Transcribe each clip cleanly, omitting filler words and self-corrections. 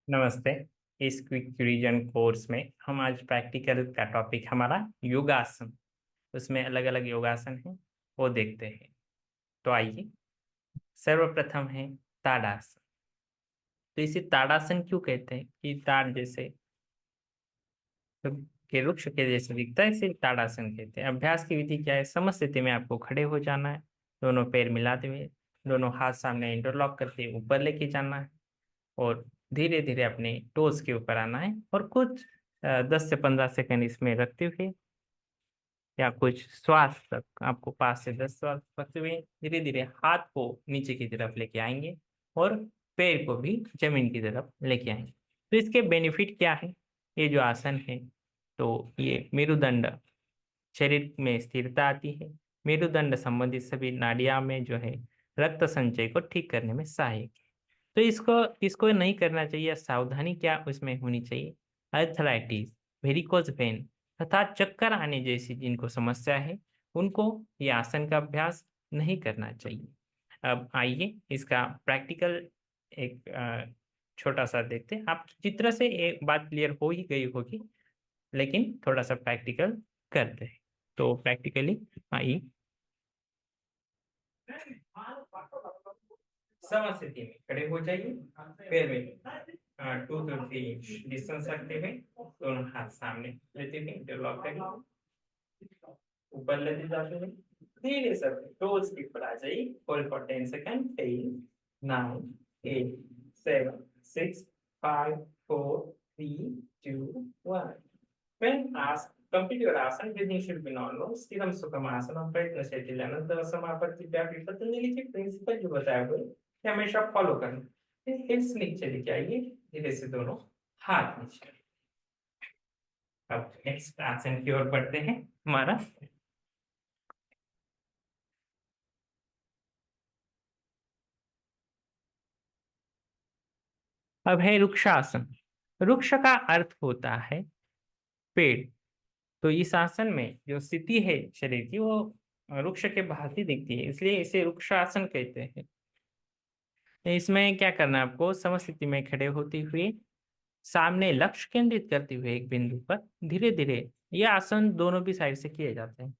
नमस्ते। इस quick revision course में हम आज प्रैक्टिकल का टॉपिक हमारा योगासन, उसमें अलग अलग योगासन हैं वो देखते हैं। तो आइए, सर्वप्रथम है ताड़ासन। तो इसे ताड़ासन क्यों कहते हैं कि ताड़ जैसे के वृक्ष के जैसे दिखता है, इसे ताड़ासन कहते हैं। अभ्यास की विधि क्या है? समस्थिति में आपको खड़े हो जाना है, दोनों पैर मिलाते हुए, दोनों हाथ सामने इंटरलॉक करके ऊपर लेके जाना है और धीरे धीरे अपने टोज के ऊपर आना है और कुछ 10 से 15 सेकंड इसमें रखते हुए या कुछ श्वास तक, आपको 5 से 10 श्वास रखते हुए धीरे धीरे हाथ को नीचे की तरफ लेके आएंगे और पैर को भी जमीन की तरफ लेके आएंगे। तो इसके बेनिफिट क्या है? ये जो आसन है, तो ये मेरुदंड, शरीर में स्थिरता आती है। मेरुदंड संबंधित सभी नाड़ियां में जो है रक्त संचय को ठीक करने में सहायक है। तो इसको इसको नहीं करना चाहिए। सावधानी क्या उसमें होनी चाहिए? अर्थराइटिस, वेरिकोज वेन तथा चक्कर आने जैसी जिनको समस्या है, उनको ये आसन का अभ्यास नहीं करना चाहिए। अब आइए इसका प्रैक्टिकल एक छोटा सा देखते हैं। आप चित्र से एक बात क्लियर हो ही गई होगी, लेकिन थोड़ा सा प्रैक्टिकल करते हैं। तो प्रैक्टिकली आइए, समस्थिति में खड़े हो जाइए, पैर में 2 to 3 डिस्टेंस रखते हुए दोनों हाथ सामने लेते हुए इंटरलॉक करिए, ऊपर लेते जाते हुए धीरे से टोज के ऊपर आ जाइए। Hold for 10 second. 10, 9, 8, 7, 6, 5, 4, 3, 2, 1। When asked, complete your asana, breathing should be normal. स्थिरम सुखम आसनम प्रयत्न से अनंत समापत्ति व्यापी पतंजलि के प्रिंसिपल जो बताया हुए ये हमेशा फॉलो करना। फिर हिप्स नीचे लेके आइए, धीरे से दोनों हाथ नीचे। अब नेक्स्ट आसन की ओर बढ़ते हैं। हमारा अब है वृक्षासन। वृक्ष का अर्थ होता है पेड़। तो इस आसन में जो स्थिति है शरीर की, वो वृक्ष के भांति दिखती है, इसलिए इसे वृक्षासन कहते हैं। इसमें क्या करना है आपको? समस्थिति में खड़े होते हुए सामने लक्ष्य केंद्रित करते हुए एक बिंदु पर धीरे धीरे, ये आसन दोनों भी साइड से किए जाते हैं।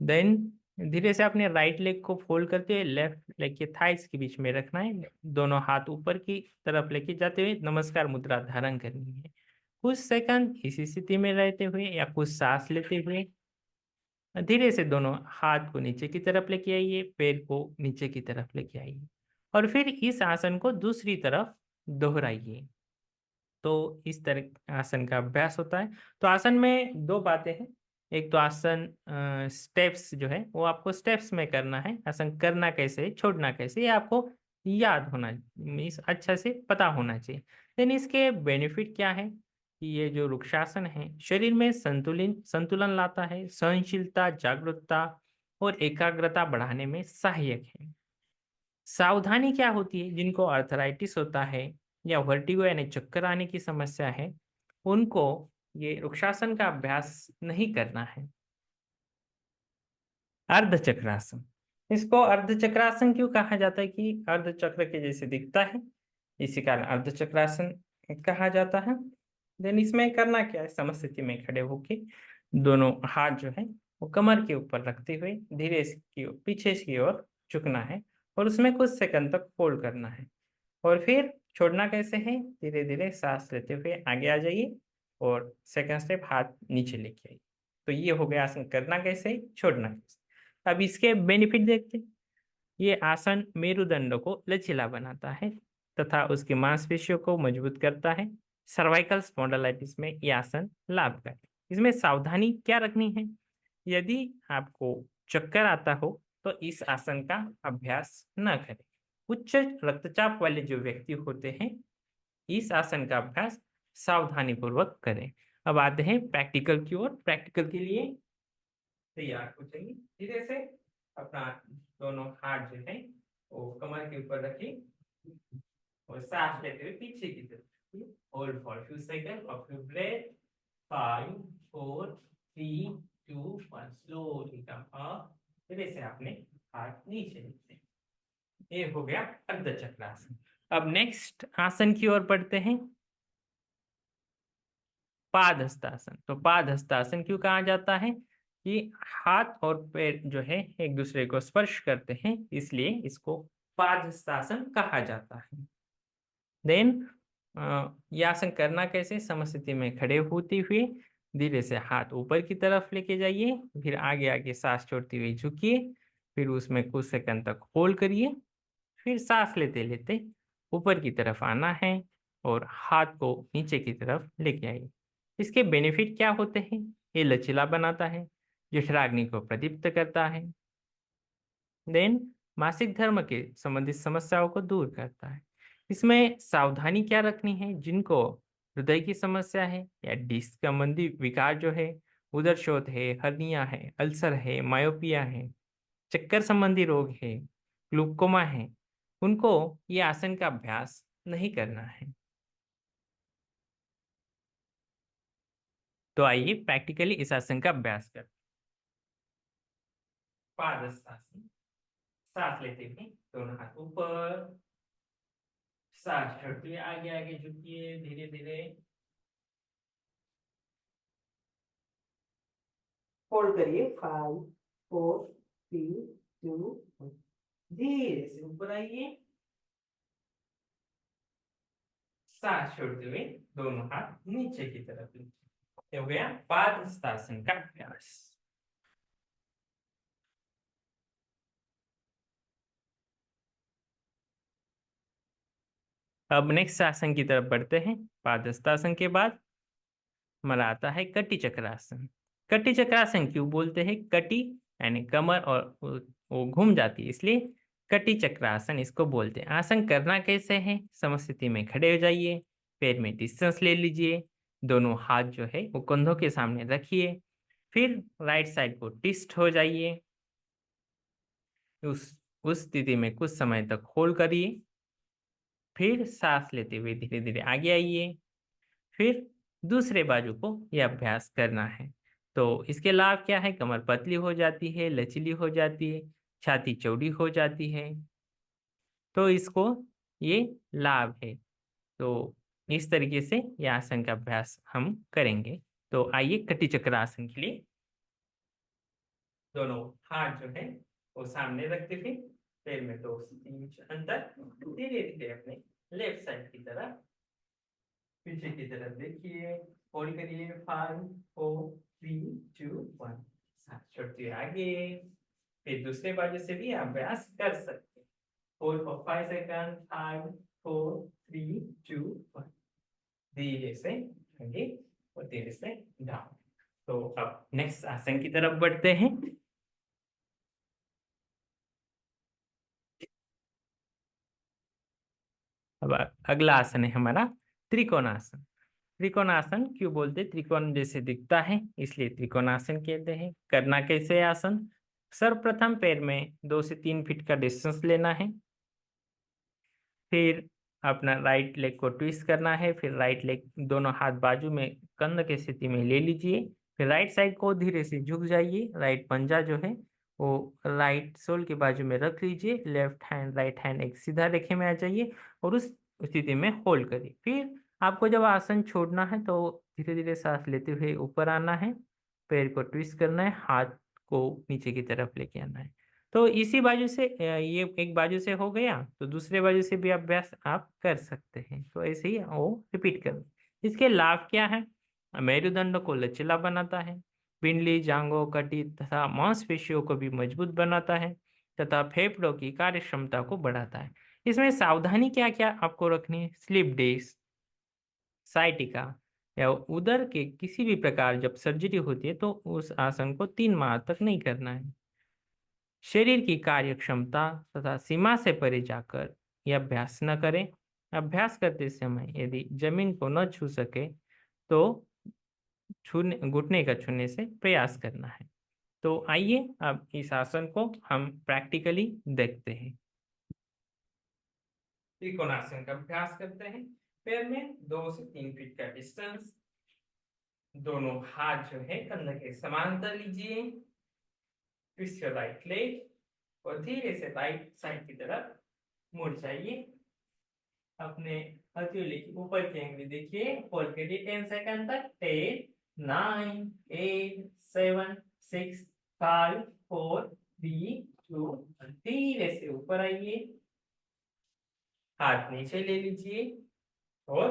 देन धीरे से अपने राइट लेग को फोल्ड करते हुए लेफ्ट लेग के थाइस के बीच में रखना है। दोनों हाथ ऊपर की तरफ लेके जाते हुए नमस्कार मुद्रा धारण करनी है। कुछ सेकंड इसी स्थिति में रहते हुए या कुछ सांस लेते हुए धीरे से दोनों हाथ को नीचे की तरफ लेके आइए, पैर को नीचे की तरफ लेके आइए और फिर इस आसन को दूसरी तरफ दोहराइए। तो इस तरह आसन का अभ्यास होता है। तो आसन में दो बातें हैं। एक तो आसन स्टेप्स जो है वो आपको स्टेप्स में करना है। आसन करना कैसे है, छोड़ना कैसे, ये आपको याद होना, मीन्स अच्छा से पता होना चाहिए। देन इसके बेनिफिट क्या है कि ये जो वृक्षासन है शरीर में संतुलन संतुलन लाता है, सहनशीलता, जागरूकता और एकाग्रता बढ़ाने में सहायक है। सावधानी क्या होती है? जिनको आर्थराइटिस होता है या वर्टिगो यानी चक्कर आने की समस्या है, उनको ये वृक्षासन का अभ्यास नहीं करना है। अर्धचक्रासन, इसको अर्धचक्रासन क्यों कहा जाता है? कि अर्धचक्र के जैसे दिखता है, इसी कारण अर्धचक्रासन कहा जाता है। देन इसमें करना क्या है? समस्थिति में खड़े होके दोनों हाथ जो है वो कमर के ऊपर रखते हुए धीरे से की पीछे की ओर झुकना है और उसमें कुछ सेकंड तक फोल्ड करना है। और फिर छोड़ना कैसे है? धीरे धीरे सांस लेते हुए आगे आ जाइए और सेकंड स्टेप हाथ नीचे लेके आइए। तो ये हो गया आसन करना कैसे है, छोड़ना कैसे। अब इसके बेनिफिट देखते हैं। ये आसन मेरुदंड को लचीला बनाता है तथा उसकी मांसपेशियों को मजबूत करता है। सर्वाइकल स्पॉन्डिलाइटिस में ये आसन लाभकारी। इसमें सावधानी क्या रखनी है? यदि आपको चक्कर आता हो तो इस आसन का अभ्यास न करें। उच्च रक्तचाप वाले जो व्यक्ति होते हैं, इस आसन का अभ्यास सावधानी पूर्वक करें। अब आते हैं प्रैक्टिकल की ओर। प्रैक्टिकल के लिए तैयार हो जाइए। धीरे से अपना दोनों हाथ जो है वो कमर के ऊपर रखिए और सांस लेते हुए पीछे की तरफ hold for few second of your breath. 5, 4, 3, 2, 1। Slowly come up. धीरे से आपने हाथ नीचे लेते हैं। ये हो गया अर्धचक्रासन। अब नेक्स्ट आसन की ओर बढ़ते हैं। पादहस्तासन। तो पादहस्तासन क्यों कहा जाता है कि हाथ और पैर जो है एक दूसरे को स्पर्श करते हैं, इसलिए इसको पादहस्तासन कहा जाता है। देन ये आसन करना कैसे? समस्थिति में खड़े होते हुए धीरे से हाथ ऊपर की तरफ लेके जाइए, फिर आगे आगे सांस छोड़ते हुए झुकिए, फिर उसमें कुछ सेकंड तक होल्ड करिए, फिर सांस लेते लेते ऊपर की तरफ आना है और हाथ को नीचे की तरफ लेके आइए। इसके बेनिफिट क्या होते हैं? ये लचीला बनाता है, जठराग्नि को प्रदीप्त करता है, देन मासिक धर्म के संबंधित समस्याओं को दूर करता है। इसमें सावधानी क्या रखनी है? जिनको हृदय की समस्या है या डिस्क संबंधी विकार जो है, उदर शोथ है, हर्निया है, अल्सर है, मायोपिया है, चक्कर संबंधी रोग है, ग्लूकोमा है, उनको ये आसन का अभ्यास नहीं करना है। तो आइए प्रैक्टिकली इस आसन का अभ्यास करते हैं। पादहस्तासन। सांस लेते हुए दोनों हाथ ऊपर, सांस छोड़ते हुए आगे आगे झुकिए धीरे धीरे, होल्ड करिए 5 4 3 2 1। धीरे से ऊपर आइए, सांस छोड़ते हुए दोनों हाथ नीचे की तरफ लीजिए। हो गया पादहस्तासन का अभ्यास। अब नेक्स्ट आसन की तरफ बढ़ते हैं। पादहस्तासन के बाद हमारा आता है कटी चक्रासन। कटी चक्रासन क्यों बोलते हैं? कटी यानी कमर और वो घूम जाती है, इसलिए कटी चक्रासन इसको बोलते हैं। आसन करना कैसे है? समस्थिति में खड़े हो जाइए, पैर में डिस्टेंस ले लीजिए, दोनों हाथ जो है वो कंधों के सामने रखिए, फिर राइट साइड को ट्विस्ट हो जाइए। उस स्थिति में कुछ समय तक होल्ड करिए, फिर सांस लेते हुए धीरे धीरे आगे आइए, फिर दूसरे बाजू को यह अभ्यास करना है। तो इसके लाभ क्या है? कमर पतली हो जाती है, लचीली हो जाती है, छाती चौड़ी हो जाती है, तो इसको ये लाभ है। तो इस तरीके से यह आसन का अभ्यास हम करेंगे। तो आइए कटी चक्र आसन के लिए दोनों हाथ जो है वो सामने रखते हुए पैर में 2 से 3 इंच अंतर, धीरे धीरे अपने लेफ्ट साइड की तरफ पीछे की तरफ देखिए, होल्ड करिए 5 4 3 2 1। सांस छोड़ते हुए आगे, फिर दूसरे बाजू से भी अभ्यास कर सकते हैं। Hold for 5 second, 5 4 3 2 1। धीरे से आगे और धीरे से डाउन। तो अब नेक्स्ट आसन की तरफ बढ़ते हैं। अब अगला आसन है हमारा त्रिकोणासन। त्रिकोणासन क्यों बोलते? त्रिकोण जैसे दिखता है इसलिए त्रिकोणासन कहते हैं। करना कैसे है आसन? सर्वप्रथम पैर में 2 से 3 फीट का डिस्टेंस लेना है, फिर अपना राइट लेग को ट्विस्ट करना है, फिर राइट लेग दोनों हाथ बाजू में कंध की स्थिति में ले लीजिए, फिर राइट साइड को धीरे से झुक जाइए, राइट पंजा जो है वो राइट सोल के बाजू में रख लीजिए, लेफ्ट हैंड राइट हैंड एक सीधा रेखे में आ जाइए और उस स्थिति में होल्ड करिए। फिर आपको जब आसन छोड़ना है तो धीरे धीरे सांस लेते हुए ऊपर आना है, पैर को ट्विस्ट करना है, हाथ को नीचे की तरफ लेके आना है। तो इसी बाजू से ये एक बाजू से हो गया तो दूसरे बाजू से भी अभ्यास आप कर सकते हैं। तो ऐसे ही वो रिपीट करें। इसके लाभ क्या है? मेरुदंड को लचीला बनाता है, पिंडली, जांघों, कटी तथा मांसपेशियों को भी मजबूत बनाता है तथा फेफड़ों की कार्य क्षमता को बढ़ाता है। इसमें सावधानी क्या क्या आपको रखनी है? स्लिप डिस्क, साइटिका या उदर के किसी भी प्रकार जब सर्जरी होती है तो उस आसन को 3 माह तक नहीं करना है। शरीर की कार्य क्षमता तथा सीमा से परे जाकर यह अभ्यास न करें। अभ्यास करते समय यदि जमीन को न छू सके तो छूने घुटने का छूने से प्रयास करना है। तो आइए अब इस आसन को हम प्रैक्टिकली देखते हैं। त्रिकोणासन का अभ्यास करते हैं। पैर में 2 से 3 फीट का डिस्टेंस, दोनों हाथ जो है कंधे के समांतर लीजिए, ट्विस्ट योर राइट लेग और धीरे से राइट साइड की तरफ मुड़ जाइए। अपने हथेली की ऊपर की अंगली देखिए, होल्ड करिए 10 सेकंड तक। 10, 9, 8, 7, 6, 5, 4, 3, 2, धीरे से ऊपर आइए, हाथ नीचे ले लीजिए और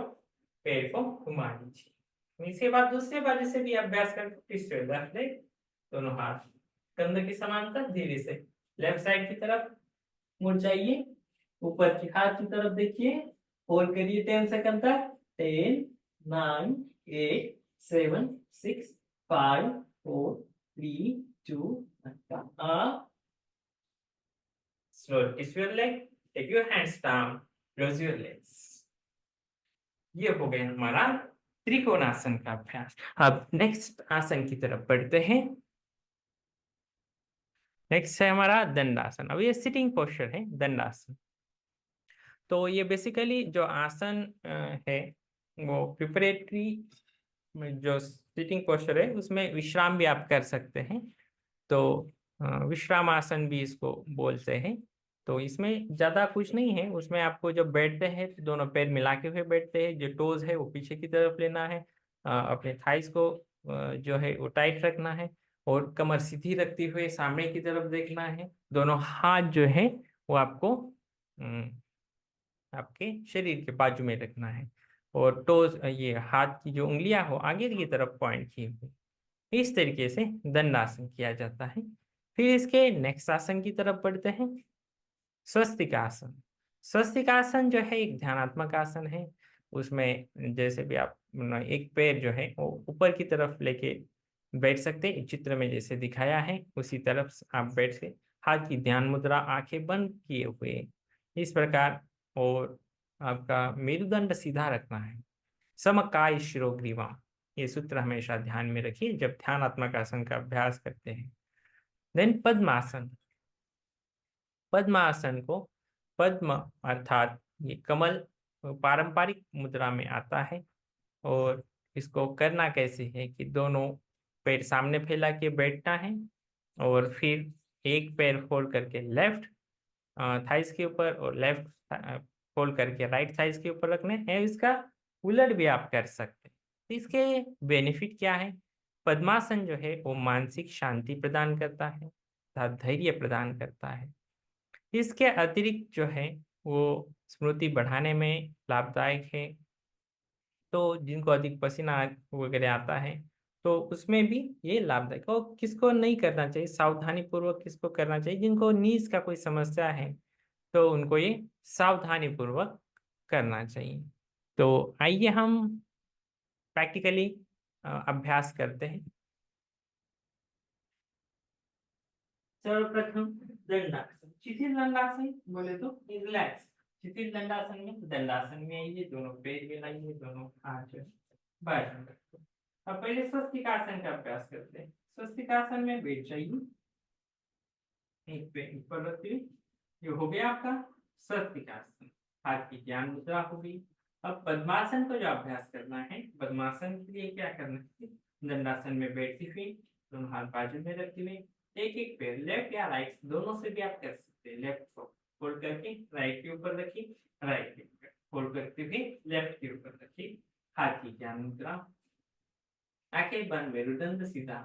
पैर को घुमा लीजिए। इसके बाद दूसरे बाजू से भी अभ्यास करते, लेफ्ट लेग, दोनों हाथ कंधे के समांतर, धीरे से लेफ्ट साइड की तरफ मुड़ जाइए, ऊपर की हाथ की तरफ देखिए, होल्ड करिए 10 सेकंड तक। 10, 9, 8, 7, 6, 5, 4, 3, 2, up. Slow twist your leg, take your hands down, close your legs. ये हो गया हमारा त्रिकोणासन का अभ्यास। अब नेक्स्ट आसन की तरफ बढ़ते हैं। नेक्स्ट है हमारा दंडासन। अब ये सिटिंग पोस्चर है, दंडासन। तो ये बेसिकली जो आसन है वो प्रिपरेटरी में, जो सिटिंग पोस्चर है उसमें विश्राम भी आप कर सकते हैं। तो विश्राम आसन भी इसको बोलते हैं। तो इसमें ज़्यादा कुछ नहीं है, उसमें आपको जब बैठते हैं तो दोनों पैर मिला के हुए बैठते हैं, जो टोज है वो पीछे की तरफ लेना है, अपने थाइस को जो है वो टाइट रखना है, और कमर सीधी रखते हुए सामने की तरफ देखना है। दोनों हाथ जो है वो आपको आपके शरीर के बाजू में रखना है, और टोज, ये हाथ की जो उंगलियां हो आगे की तरफ पॉइंट की हुई। इस तरीके से दंडासन किया जाता है। फिर इसके नेक्स्ट आसन की तरफ बढ़ते हैं, स्वस्तिकासन। स्वस्तिकासन जो है एक ध्यानात्मक आसन है। उसमें जैसे भी आप एक पैर जो है वो ऊपर की तरफ लेके बैठ सकते हैं, चित्र में जैसे दिखाया है उसी तरफ आप बैठ के, हाथ की ध्यान मुद्रा, आंखें बंद किए हुए इस प्रकार, और आपका मेरुदंड सीधा रखना है, समकाय शिरोग्रीवा। ये सूत्र हमेशा ध्यान में रखिए जब ध्यानात्मक आसन का अभ्यास करते हैं। देन पद्मासन। पद्मासन को, पद्म अर्थात ये कमल पारंपरिक मुद्रा में आता है। और इसको करना कैसे है कि दोनों पैर सामने फैला के बैठना है, और फिर एक पैर फोल्ड करके लेफ्ट थाइस के ऊपर, और लेफ्ट फोल्ड करके राइट थाइस के ऊपर रखने हैं। इसका उलट भी आप कर सकते हैं। तो इसके बेनिफिट क्या है? पद्मासन जो है वो मानसिक शांति प्रदान करता है तथा धैर्य प्रदान करता है। इसके अतिरिक्त जो है वो स्मृति बढ़ाने में लाभदायक है। तो जिनको अधिक पसीना वगैरह आता है तो उसमें भी ये लाभदायक। और किसको नहीं करना चाहिए, सावधानी पूर्वक किसको करना चाहिए, जिनको नीज का कोई समस्या है तो उनको ये सावधानी पूर्वक करना चाहिए। तो आइए हम प्रैक्टिकली अभ्यास करते हैं। सर्वप्रथम दंडासन, शिथिल दंडासन बोले तो रिलैक्स। शिथिल दंडासन में, दंडासन में आइए, दोनों पैर मिलाइए, दोनों हाथ जो है बाजू में रखो। अब पहले स्वस्तिकासन का अभ्यास करते हैं। स्वस्तिकासन में बैठ जाइए, एक पैर ऊपर रखते हुए। ये हो गया आपका स्वस्तिकासन, हाथ की ज्ञान मुद्रा हो गई। अब पद्मासन को जो अभ्यास करना है, पद्मासन के लिए क्या करना है, दंडासन में बैठते हुए दोनों हाथ बाजू में रखते हुए, एक एक पैर लेफ्ट या राइट दोनों से भी आप कर सकते हैं। लेफ्ट को फोल्ड करके राइट के ऊपर रखिए, राइट के ऊपर फोल्ड करते हुए लेफ्ट के ऊपर रखिए, हाथ की ज्ञान मुद्रा, आंखें बंद, मेरुदंड सीधा,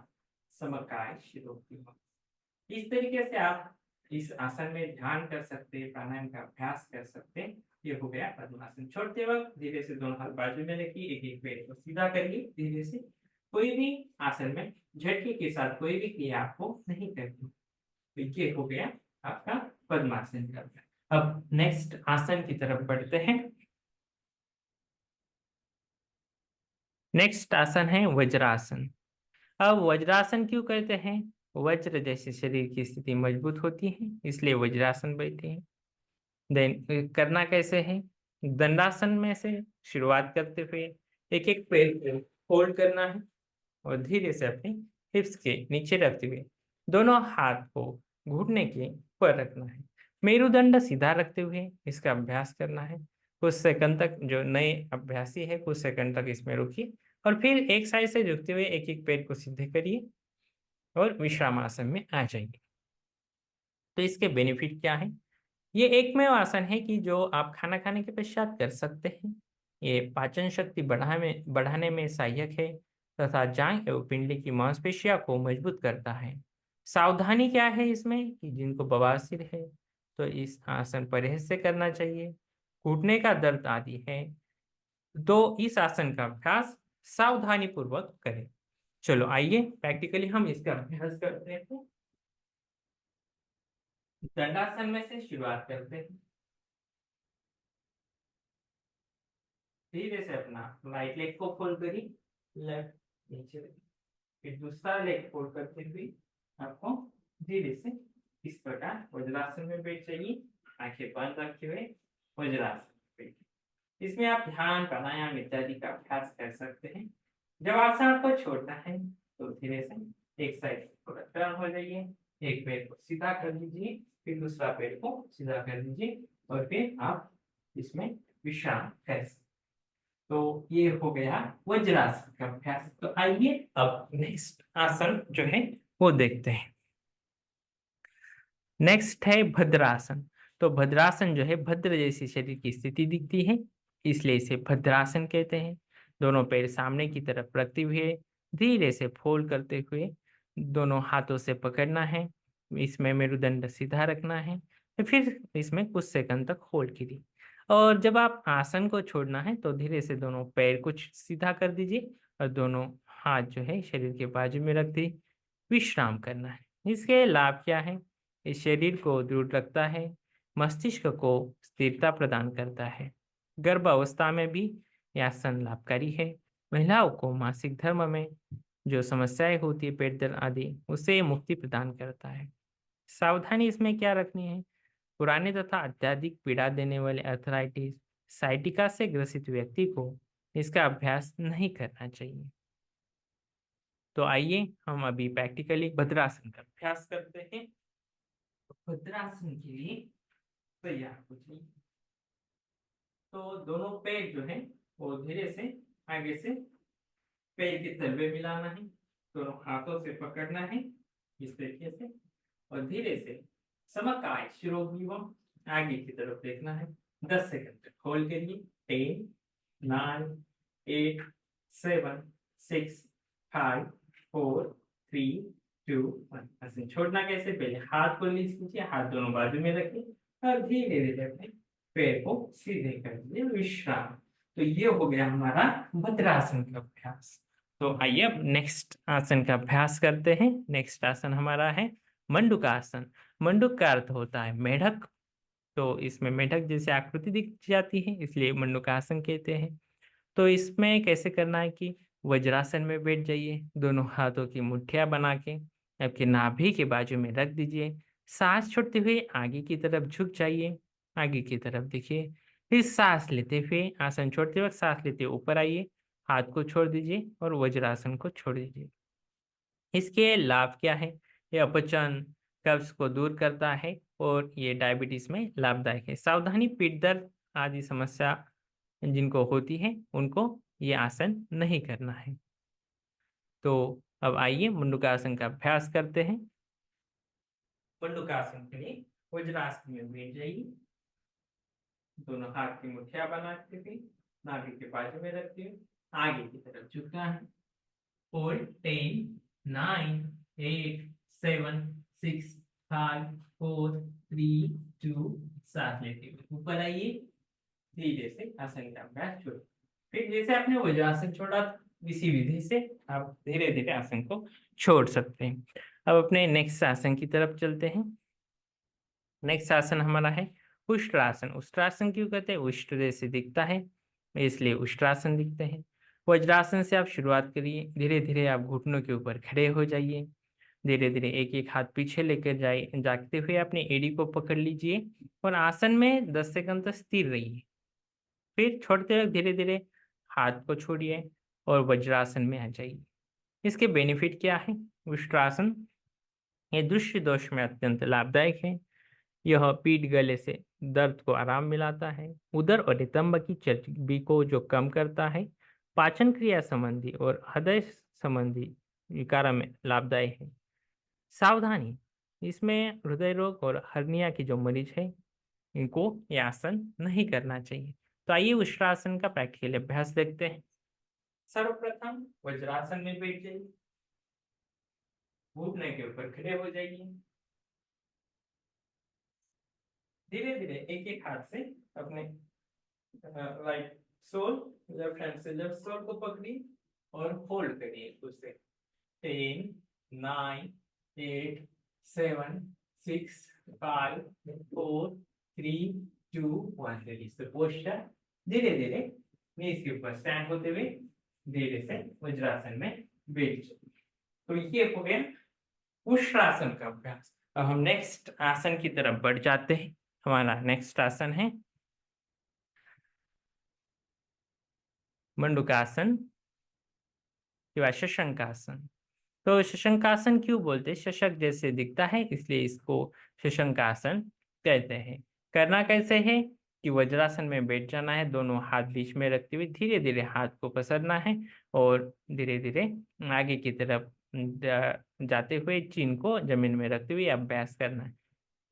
समकाय शिरोग्रीवा। इस तरीके से आप इस आसन में ध्यान कर सकते हैं, प्राणायाम का अभ्यास कर सकते हैं। ये हो गया पद्मासन। छोड़ते वक्त धीरे से दोनों हाथ बाजू में रखिए, एक एक पैर को सीधा करिए धीरे से। कोई भी आसन में झटके के साथ कोई भी क्रिया आपको नहीं करनी। तो ये हो गया आपका पद्मासन का अभ्यास। अब नेक्स्ट आसन की तरफ बढ़ते हैं। नेक्स्ट आसन है वज्रासन। अब वज्रासन क्यों कहते हैं? वज्र जैसे शरीर की स्थिति मजबूत होती है, इसलिए वज्रासन बैठे हैं। देन करना कैसे है? दंडासन में से शुरुआत करते हुए एक एक पैर को फोल्ड करना है, और धीरे से अपनी हिप्स के नीचे रखते हुए दोनों हाथ को घुटने के ऊपर रखना है, मेरुदंड सीधा रखते हुए इसका अभ्यास करना है। कुछ सेकंड तक, जो नए अभ्यासी है कुछ सेकंड तक इसमें रुकिए, और फिर एक साइड से झुकते हुए एक एक पैर को सीधे करिए और विश्राम आसन में आ जाइए। तो इसके बेनिफिट क्या है? ये एकमेव आसन है कि जो आप खाना खाने के पश्चात कर सकते हैं। ये पाचन शक्ति बढ़ाने में सहायक है तथा जांघ एवं पिंडली की मांसपेशियों को मजबूत करता है। सावधानी क्या है इसमें कि जिनको बवासीर है तो इस आसन परहेज से करना चाहिए। घुटने का दर्द आदि है तो इस आसन का अभ्यास सावधानी पूर्वक करें। चलो आइए प्रैक्टिकली हम इसका अभ्यास करते हैं। दंडासन में से शुरुआत करते हैं। धीरे से अपना राइट लेग को फोल्ड करिए, लेफ्ट नीचे रखिए। फिर दूसरा लेग फोल्ड करते हुए आपको धीरे से इस प्रकार वज्रासन में बैठ जाइए। आंखें बंद रखे हुए वज्रासन में बैठिए। इसमें आप ध्यान, प्राणायाम इत्यादि का अभ्यास कर सकते हैं। जब आसन आपको छोड़ना है तो धीरे से एक साइड थोड़ा टर्न हो जाइए, एक पैर को सीधा कर दीजिए, फिर दूसरा पैर को सीधा कर दीजिए और फिर आप इसमें विश्राम कर सकते। तो ये हो गया वज्रासन का अभ्यास। तो आइए अब नेक्स्ट आसन जो है वो देखते हैं। नेक्स्ट है भद्रासन। तो भद्रासन जो है भद्र जैसी शरीर की स्थिति दिखती है, इसलिए इसे भद्रासन कहते हैं। दोनों पैर सामने की तरफ रखते हुए धीरे से फोल्ड करते हुए दोनों हाथों से पकड़ना है। इसमें मेरुदंड सीधा रखना है, फिर इसमें कुछ सेकंड तक होल्ड कीजिए। और जब आप आसन को छोड़ना है तो धीरे से दोनों पैर कुछ सीधा कर दीजिए और दोनों हाथ जो है शरीर के बाजू में रख दी, विश्राम करना है। इसके लाभ क्या है? इस शरीर को दृढ़ रखता है, मस्तिष्क को स्थिरता प्रदान करता है। गर्भावस्था में भी यह आसन लाभकारी है। महिलाओं को मासिक धर्म में जो समस्याएं होती है, पेट दर्द आदि, उससे मुक्ति प्रदान करता है। सावधानी इसमें क्या रखनी है? पुराने तथा अत्यधिक पीड़ा देने वाले अर्थराइटिस, साइटिका से ग्रसित व्यक्ति को इसका अभ्यास नहीं करना चाहिए। तो आइए हम अभी प्रैक्टिकली भद्रासन का अभ्यास करते हैं। तो भद्रासन के लिए तैयार हो जाइए। तो दोनों पैर जो है वो धीरे से आगे से पैर के तलवे मिलाना है, दोनों हाथों से पकड़ना है इस तरीके से और धीरे से समकाय शिरोग्रीवम आगे की तरफ देखना है। 10 सेकंड तक होल्ड करिए। 10, 9, 8, 7, 6, 5, 4, 3, 2, 1। आसन छोड़ना कैसे? पहले हाथ को रिलीज कीजिए, हाथ दोनों बाजू में रखिए और धीरे धीरे अपने पैर को सीधे कर दीजिए, विश्राम। तो ये हो गया हमारा भद्रासन का अभ्यास। तो आइए अब नेक्स्ट आसन का अभ्यास करते हैं। नेक्स्ट आसन हमारा है मंडूकासन। मंडूक का अर्थ होता है मेढक। तो इसमें मेढक जैसे आकृति दिख जाती है, इसलिए मंडूकासन कहते हैं। तो इसमें कैसे करना है कि वज्रासन में बैठ जाइए, दोनों हाथों की मुट्ठियां बना के आपके नाभि के बाजू में रख दीजिए। सांस छोड़ते हुए आगे की तरफ झुक जाइए, आगे की तरफ देखिए। फिर सांस लेते हुए, आसन छोड़ते वक्त सांस लेते हुए ऊपर आइए, हाथ को छोड़ दीजिए और वज्रासन को छोड़ दीजिए। इसके लाभ क्या है? ये अपचन, कब्ज को दूर करता है और ये डायबिटीज में लाभदायक है। सावधानी, पीठ दर्द आदि समस्या जिनको होती है उनको ये आसन नहीं करना है। तो अब आइए मुंडूकासन का अभ्यास करते हैं। मुंडूकासन के लिए वज्रासन में बैठ जाइए, दोनों हाथ की मुठ्ठियां बनाते हुए नाभि के बाजू में रखते हुए आगे की तरफ झुकना है। और 10, 9, 8, 7, 6, 5, 4, 3, 2 सांस लेते हुए ऊपर आइए, धीरे से आसन का अभ्यास छोड़ो। फिर जैसे आपने वज्रासन छोड़ा, इसी विधि से आप धीरे धीरे आसन को छोड़ सकते हैं। अब अपने नेक्स्ट आसन की तरफ चलते हैं। नेक्स्ट आसन हमारा है उष्ट्रासन। उष्ट्रासन क्यों कहते हैं? उष्ट्र जैसे दिखता है इसलिए उष्ट्रासन दिखते हैं। वज्रासन से आप शुरुआत करिए, धीरे धीरे आप घुटनों के ऊपर खड़े हो जाइए। धीरे धीरे एक एक हाथ पीछे लेकर जाते हुए अपने एड़ी को पकड़ लीजिए और आसन में 10 सेकंड तक स्थिर रहिए। फिर छोड़ते वक्त धीरे धीरे हाथ को छोड़िए और वज्रासन में आ जाइए। इसके बेनिफिट क्या है? उष्ट्रासन ये दृष्टि दोष में अत्यंत लाभदायक है। यह पीठ गले से दर्द को आराम मिलाता है, उदर और नितंब की चर्बी को जो कम करता है, पाचन क्रिया संबंधी और हृदय संबंधी विकारों में लाभदायक है। सावधानी, इसमें हृदय रोग और हर्निया के जो मरीज है इनको ये आसन नहीं करना चाहिए। तो आइए उष्ट्रासन का प्रैक्टिकल अभ्यास देखते हैं। सर्वप्रथम वज्रासन में बैठ जाइए, घुटने के ऊपर खड़े हो जाइए। धीरे धीरे एक एक हाथ से अपने राइट सोल, लेफ्ट हैंड से लेफ्ट सोल को पकड़िए और होल्ड करिए उसे। 10, 9, 8, 7, 6, 5, 4, 3, 2, 1। Release the posture. धीरे धीरे नीज के ऊपर स्टैंड होते हुए धीरे से वज्रासन में बैठ जाइए। तो ये हो गया उष्ट्रासन का अभ्यास। अब हम नेक्स्ट आसन की तरफ बढ़ जाते हैं। हमारा नेक्स्ट आसन है मंडूकासन या शशंकासन। तो शशंकासन क्यों बोलते हैं? शशक जैसे दिखता है इसलिए इसको शशंकासन कहते हैं। करना कैसे है कि वज्रासन में बैठ जाना है, दोनों हाथ बीच में रखते हुए धीरे धीरे हाथ को पसरना है और धीरे धीरे आगे की तरफ जाते हुए चीन को जमीन में रखते हुए अभ्यास करना है।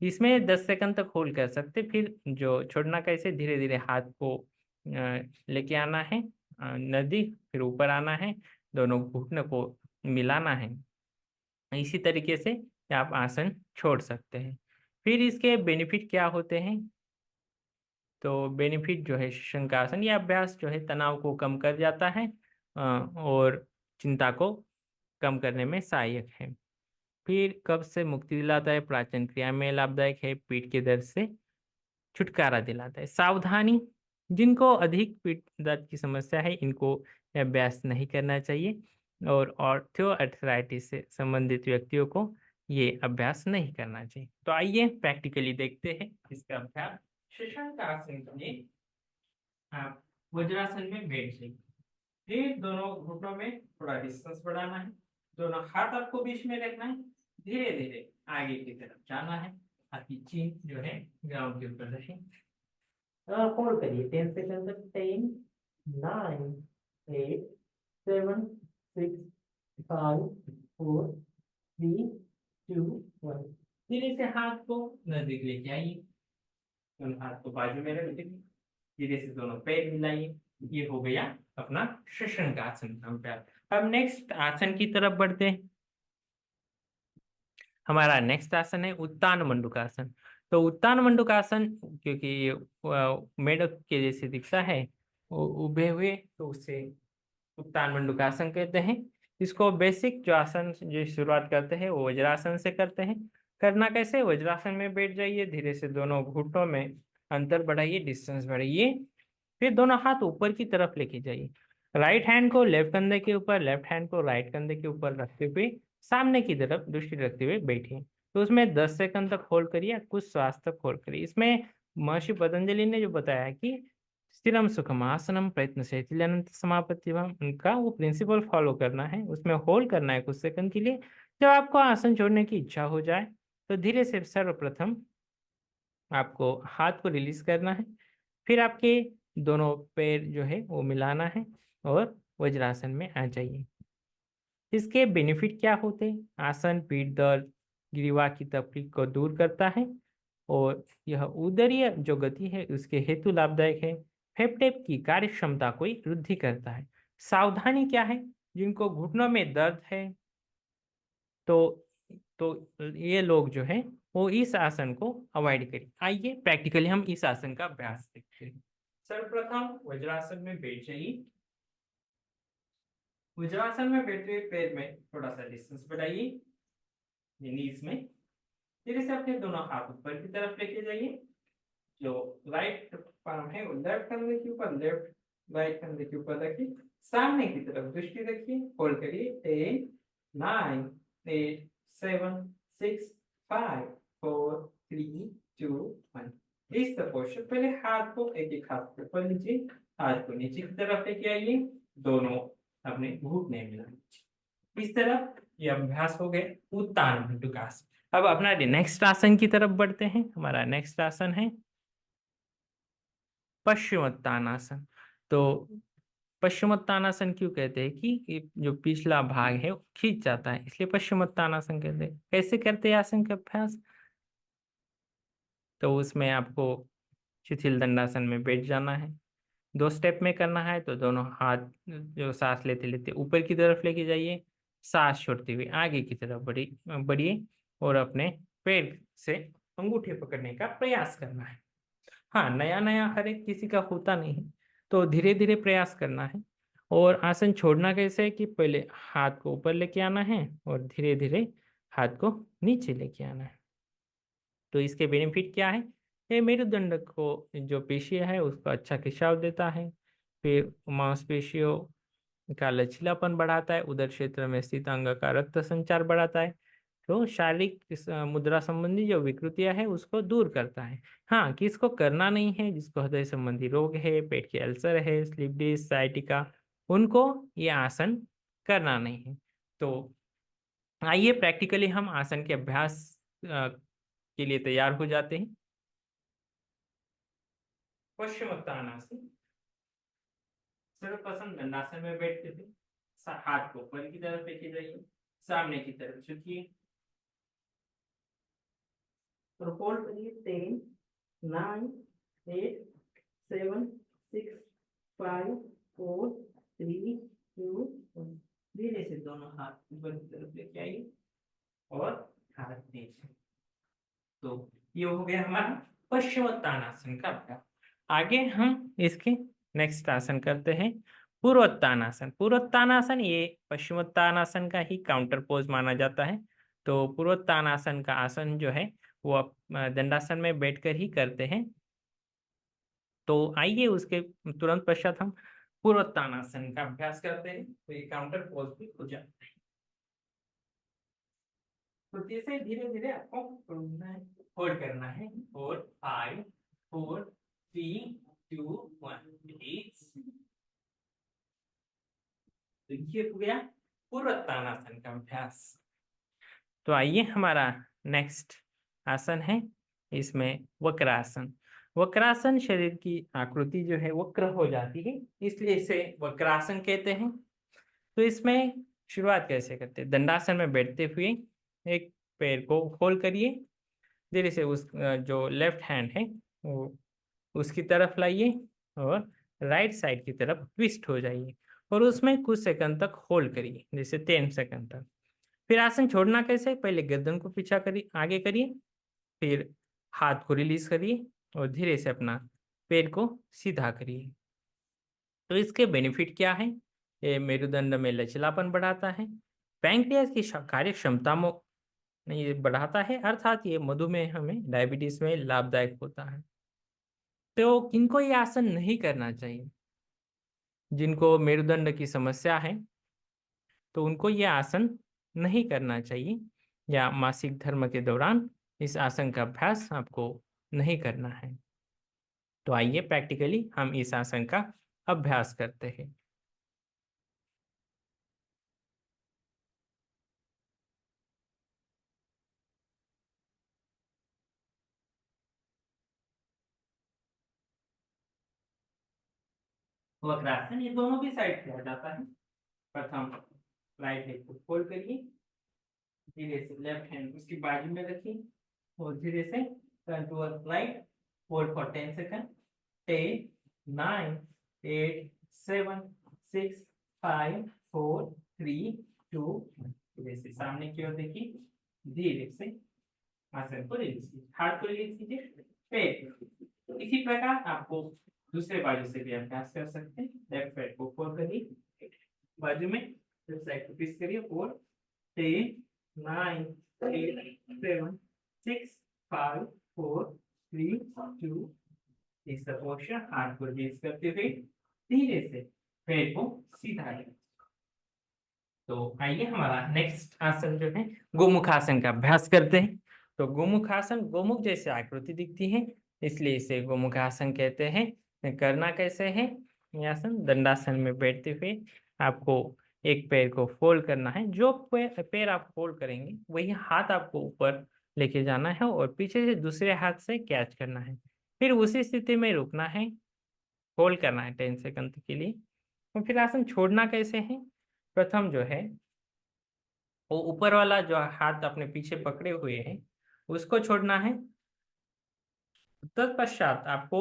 इसमें 10 सेकंड तक होल्ड कर सकते, फिर जो छोड़ना कैसे, धीरे धीरे हाथ को लेके आना है नजदीक, फिर ऊपर आना है, दोनों घुटनों को मिलाना है। इसी तरीके से आप आसन छोड़ सकते हैं। फिर इसके बेनिफिट क्या होते हैं? तो बेनिफिट जो है शशंकासन ये अभ्यास जो है तनाव को कम कर जाता है और चिंता को कम करने में सहायक है। फिर कब्ज से मुक्ति दिलाता है, पाचन क्रिया में लाभदायक है, पीठ के दर्द से छुटकारा दिलाता है। सावधानी, जिनको अधिक पीठ दर्द की समस्या है इनको यह अभ्यास नहीं करना चाहिए और ऑर्थोआर्थराइटिस से संबंधित व्यक्तियों को ये अभ्यास नहीं करना चाहिए। तो आइए प्रैक्टिकली देखते हैं इसका अभ्यास। शशंकासन के लिए आप वज्रासन में बैठ जाइए। फिर दोनों घुटनों में थोड़ा डिस्टेंस बढ़ाना है, दोनों हाथ आपको बीच में रखना है, धीरे धीरे आगे की तरफ जाना है, आपकी चीन जो है ग्राउंड के ऊपर रहे। होल्ड करिए 10 सेकंड तक। 10, 9, 8, 7, 6, 5, 4, 3, 2, 1। धीरे से हाथ को नजदीक लेके आइए, दोनों हाथ को बाजू में रख दीजिए, धीरे से दोनों पैर मिलाइए। ये हो गया अपना शशंकासन का अभ्यास। अब नेक्स्ट आसन की तरफ बढ़ते हैं। हमारा नेक्स्ट आसन है उत्तान मंडूकासन। तो उत्तान मंडूकासन क्योंकि ये मेढक के जैसे दिखता है उभे हुए, तो उसे उत्तान मंडूकासन कहते हैं। इसको बेसिक जो आसन जो शुरुआत करते हैं वो वज्रासन से करते हैं। करना कैसे? वज्रासन में बैठ जाइए, धीरे से दोनों घुटनों में अंतर बढ़ाइए, डिस्टेंस बढ़ाइए, फिर दोनों हाथ ऊपर की तरफ लेके जाइए। राइट हैंड को लेफ्ट कंधे के ऊपर, लेफ्ट हैंड को राइट कंधे के ऊपर रखते हुए सामने की तरफ दृष्टि रखते हुए बैठिए। तो उसमें 10 सेकंड तक होल्ड करिए, कुछ श्वास तक होल्ड करिए। इसमें महर्षि पतंजलि ने जो बताया कि स्थिरम सुखम आसनम प्रयत्न से अनंत समापत्ति, उनका वो प्रिंसिपल फॉलो करना है, उसमें होल्ड करना है कुछ सेकंड के लिए। जब आपको आसन छोड़ने की इच्छा हो जाए तो धीरे से सर्वप्रथम आपको हाथ को रिलीज करना है, फिर आपके दोनों पैर जो है वो मिलाना है और वज्रासन में आ जाइए। इसके बेनिफिट क्या होते हैं? आसन पीठ दर्द, ग्रीवा की तकलीफ को दूर करता है और यह उदरीय जो गति है उसके हेतु लाभदायक है। फेफड़े की कार्य क्षमता को वृद्धि करता है। सावधानी क्या है? जिनको घुटनों में दर्द है तो ये लोग जो है वो इस आसन को अवॉइड करें। आइए प्रैक्टिकली हम इस आसन का अभ्यास देखते हैं। सर्वप्रथम वज्रासन में बैठ जाइए। वज्रासन में बैठे हुए पैर में थोड़ा सा डिस्टेंस बढ़ाइए नीज में, धीरे से अपने दोनों हाथ ऊपर की तरफ लेके जाइए। जो राइट पाम है वो लेफ्ट कंधे के ऊपर, लेफ्ट राइट कंधे के ऊपर रखिए, सामने की तरफ दृष्टि रखिए, होल्ड करिए। 10, 9, 8, 7, 6, 5, 4, 3, 2, 1। इस पोस्चर पहले हाथ को एक एक हाथ के ऊपर लीजिए, हाथ को नीचे की तरफ लेके आइए, दोनों अपने घुटने मिलाइए। इस तरफ ये अभ्यास हो गए उत्तान भुजंगासन। अब अपना नेक्स्ट आसन की तरफ बढ़ते हैं। हमारा नेक्स्ट आसन है पश्चिमोत्तानासन। तो पश्चिमोत्तानासन क्यों कहते हैं कि ये जो पिछला भाग है वो खींच जाता है, इसलिए पश्चिमोत्तानासन कहते हैं। कैसे करते हैं आसन का अभ्यास? तो उसमें आपको शिथिल दंडासन में बैठ जाना है। 2 स्टेप में करना है तो दोनों हाथ जो सांस लेते लेते ऊपर की तरफ लेके जाइए, सांस छोड़ते हुए आगे की तरफ बढ़िए और अपने पैर से अंगूठे पकड़ने का प्रयास करना है। हाँ, नया-नया हर एक किसी का होता नहीं है, तो धीरे-धीरे प्रयास करना है। और आसन छोड़ना कैसे है कि पहले हाथ को ऊपर लेके आना है और धीरे-धीरे हाथ को नीचे लेके आना है। तो इसके बेनिफिट क्या है? ये मेरुदंड को जो पेशियाँ है उसको अच्छा खिंचाव देता है, फिर मांसपेशियों का लचीलापन बढ़ाता है, उदर क्षेत्र में स्थित अंग का रक्त संचार बढ़ाता है, तो शारीरिक मुद्रा संबंधी जो विकृतियाँ है उसको दूर करता है। हाँ, किसको करना नहीं है, जिसको हृदय संबंधी रोग है, पेट के अल्सर है, स्लिप डिस्क, साइटिका, उनको ये आसन करना नहीं है। तो आइए प्रैक्टिकली हम आसन के अभ्यास के लिए तैयार हो जाते हैं। पश्चिमोत्तानासन, सर्वप्रथम दंडासन में बैठते थे, हाथ को ऊपर की तरफ लेके जाइए, सामने की तरफ झुकिए और होल्ड करिए 10, 9, 8, 7, 6, 5, 4, 3, 2, 1। धीरे से दोनों हाथ ऊपर की तरफ लेके आइए और हाथ नीचे। तो ये हो गया हमारा पश्चिमोत्तानासन का अभ्यास। आगे हम इसके नेक्स्ट आसन करते हैं पूर्वोत्तानासन। पूर्वोत्तानासन ये पश्चिमोत्तानासन का ही काउंटर पोज माना जाता है। तो पूर्वोत्तानासन का आसन जो है वो आप दंडासन में बैठकर ही करते हैं। तो आइए उसके तुरंत पश्चात हम पूर्वोत्तानासन का अभ्यास करते हैं। तो ये काउंटर पोज भी हो जाता है। तो जैसे धीरे धीरे आपको होल्ड करना है और 5, 4, 3, 2, 1। तो ये हो गया पूर्वोत्तानासन का अभ्यास। तो आइए हमारा नेक्स्ट आसन है, इसमें वक्रासन। वक्रासन शरीर की आकृति जो है वक्र हो जाती है, इसलिए इसे वक्रासन कहते हैं। तो इसमें शुरुआत कैसे करते हैं? दंडासन में बैठते हुए एक पैर को होल्ड करिए, धीरे से उस जो लेफ्ट हैंड है वो उसकी तरफ लाइए और राइट साइड की तरफ ट्विस्ट हो जाइए और उसमें कुछ सेकंड तक होल्ड करिए, जैसे 10 सेकंड तक। फिर आसन छोड़ना कैसे? पहले गर्दन को पीछा करिए, आगे करिए, फिर हाथ को रिलीज करिए और धीरे से अपना पैर को सीधा करिए। तो इसके बेनिफिट क्या है? ये मेरुदंड में लचीलापन बढ़ाता है, पैंक्रियास की कार्य क्षमता में ये बढ़ाता है, अर्थात ये मधुमेह में, डायबिटीज में लाभदायक होता है। तो किनको ये आसन नहीं करना चाहिए? जिनको मेरुदंड की समस्या है तो उनको ये आसन नहीं करना चाहिए, या मासिक धर्म के दौरान इस आसन का अभ्यास आपको नहीं करना है। तो आइए प्रैक्टिकली हम इस आसन का अभ्यास करते हैं। वक्रासन ये दोनों भी साइड किया जाता है। प्रथम राइट लेग को फोल्ड करिए, धीरे से लेफ्ट हैंड उसकी बाजू में रखिए और धीरे से turn toward right, hold for 10 second. 10, 9, 8, 7, 6, 5, 4, 3, 2, 1। धीरे से सामने की ओर देखिए, धीरे से आसन को रिलीज कीजिए, हाथ को रिलीज कीजिए, पैर। इसी प्रकार आपको दूसरे बाजू से भी अभ्यास कर सकते हैं। लेफ्ट पैर को फोल्ड करिए, बाजू में लेफ्ट साइड को ट्विस्ट करिए और 10, 9, 8, 7, 6, 5, 4, 3, 2। इस पोस्चर हाथ को रिलीज करते हुए धीरे से पैर को सीधा करें। तो आइए हमारा नेक्स्ट आसन जो है गोमुख आसन का अभ्यास करते हैं। तो गोमुख आसन, गोमुख जैसे आकृति दिखती है इसलिए इसे गोमुख आसन कहते हैं। करना कैसे है? ये आसन दंडासन में बैठते हुए आपको एक पैर को फोल्ड करना है। जो पैर आप फोल्ड करेंगे वही हाथ आपको ऊपर लेके जाना है और पीछे से दूसरे हाथ से कैच करना है। फिर उसी स्थिति में रुकना है, होल्ड करना है 10 सेकंड के लिए। और फिर आसन छोड़ना कैसे है? प्रथम जो है वो ऊपर वाला जो हाथ अपने पीछे पकड़े हुए हैं उसको छोड़ना है। तत्पश्चात आपको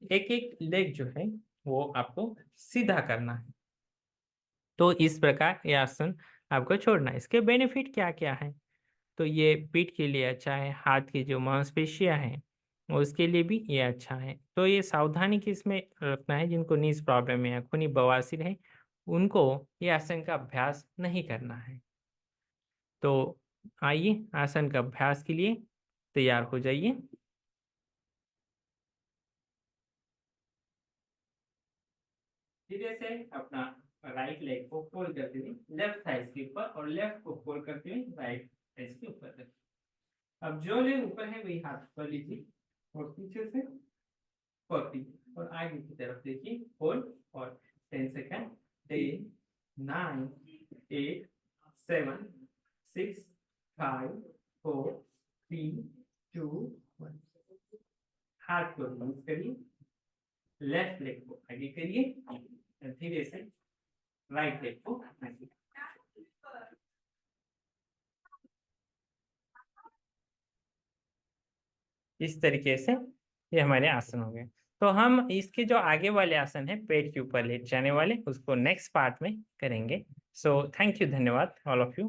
एक एक लेग जो है वो आपको सीधा करना है। तो इस प्रकार ये आसन आपको छोड़ना है। इसके बेनिफिट क्या क्या है? तो ये पीठ के लिए अच्छा है, हाथ की जो मांसपेशियां हैं उसके लिए भी ये अच्छा है। तो ये सावधानी किसमें रखना है? जिनको नीज प्रॉब्लम है या खूनी बवासीर है उनको ये आसन का अभ्यास नहीं करना है। तो आइए आसन का अभ्यास के लिए तैयार हो जाइए। धीरे से अपना राइट लेग को फोल्ड करते हुए लेफ्ट साइड के ऊपर और लेफ्ट को फोल्ड करते हुए राइट साइड के ऊपर रखिए। अब जो लेग ऊपर है वही हाथ ऊपर लीजिए और पीछे से 40 और आगे की तरफ देखिए, होल्ड और 10 सेकंड, 10, 9, 8, 7, 6, 5, 4, 3, 2, 1। हाथ को रिलीज करिए, लेफ्ट लेग को आगे करिए और धीरे से राइट लेग को आगे। इस तरीके से ये हमारे आसन हो गए। तो हम इसके जो आगे वाले आसन है पेट के ऊपर लेट जाने वाले, उसको नेक्स्ट पार्ट में करेंगे। सो थैंक यू, धन्यवाद ऑल ऑफ यू।